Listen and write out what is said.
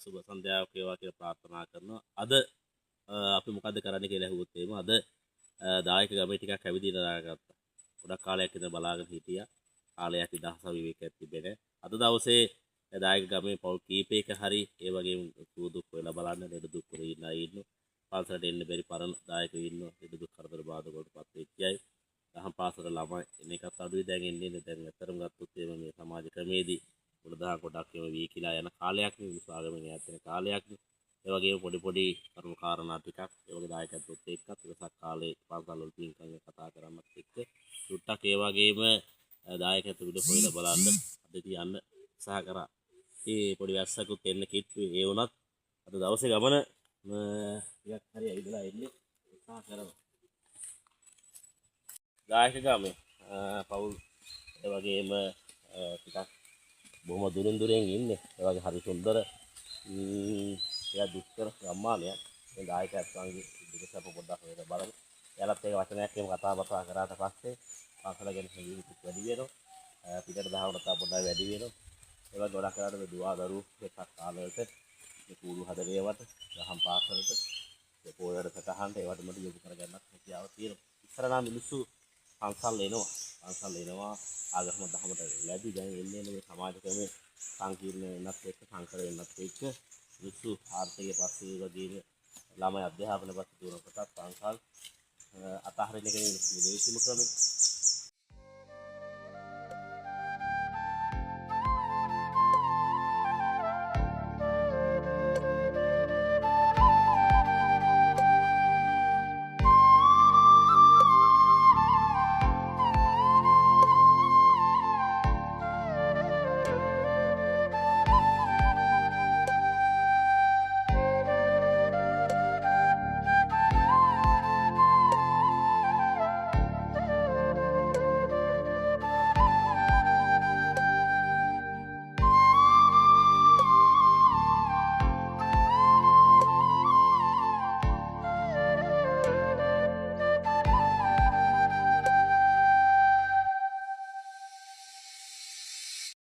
සුබ සන්ධ්‍යාවක් වේවා කියලා ප්‍රාර්ථනා කරනවා. අද අපි මොකද්ද කරන්න කියලා ඇහුවොත් එහෙම අද දායක ගමේ ටිකක් ඇවිදින්න දාගත්තා. ගොඩක් කාලයක් ඉඳන් බලාගෙන හිටියා. කාලයක් ඉදහස විවේකයක් තිබෙන්නේ. අද දවසේ දායක ගමේ පවුල් කීපයක හරි ඒ වගේම දුක් වෙලා බලන්න ලෙඩ දුක් වල ඉන්න අය ඉන්නවා. පාසලට එන්න බැරි පරණ දායකයෝ ඉන්නවා. ලෙඩ දුක් කරදර බාධා වලටපත් වෙච්ච අය. දහම් පාසල ළමයි එන එකත් අඩුයි දැන් එන්නේ දැන් අතරම ගත්තොත් එහෙම මේ සමාජ ක්‍රමේදී මුලදා ගොඩක් ඒවා වීකිලා යන කාලයක් නේ විශ්වාගමෙන් ඈත් වෙන කාලයක් නේ. ඒ වගේම පොඩි කරුණු කාරණා ටිකක් ඒ වගේ දායකත්වොත් එක්කත් වෙනසක් කාලේ පාසල් වල පින්කම් කතා කරන්නත් එක්ක සුට්ටක් ඒ වගේම දායකත්ව විදිහ හොයලා බලන්න අද තියන්න උත්සාහ කරා. ඒ පොඩි වැස්සකුත් එන්න කිට්ටුවේ ඒ වුණත් අද දවසේ ගමන ටිකක් හරි ඇවිදලා එන්නේ උත්සාහ කරනවා. දායක ගමේ පවුල් ඒ වගේම ටිකක් බොහොම දුරින් ඉන්නේ. ඒ වගේ හරි සුන්දර එයා දුෂ්කර ගම්මානයක්. මේ දායකයන්ගේ දුකසප පොඩ්ඩක් වෙලා බලමු. එයාලත් ඒක වචනයක් එහෙම කතා බතා කරාට පස්සේ පාසල ගැන හිතවිලි වැඩි වෙනවා. පිටට දහවනට පොඩ්ඩක් වැඩි වෙනවා. ඒ වගේ ගොඩක් වෙලාවට මේ දුවා දරු එකක් කාලවලට මේ කූඩු හදරේවට දහම් පාසලට ඒ පොයඩ සටහන්ට ඒවට මට යොමු කරගන්නත් හැකියාව තියෙනවා. ඉස්සර නම් මිනිස්සු පන්සල් එනවා ආගම දහමට ලැබි දැන් එන්නේ මේ සමාජ ක්‍රමේ සංකීර්ණ වෙනත් එක්ක සංකර වෙනත් එක්ක මිනිස්සු ආර්ථිකය පස්සේ වගේම ළමයි අධ්‍යාපන පස්සේ දුර කොටත් පන්සල් අතහරින එක නෙවෙයි ලේසිම ක්‍රමය.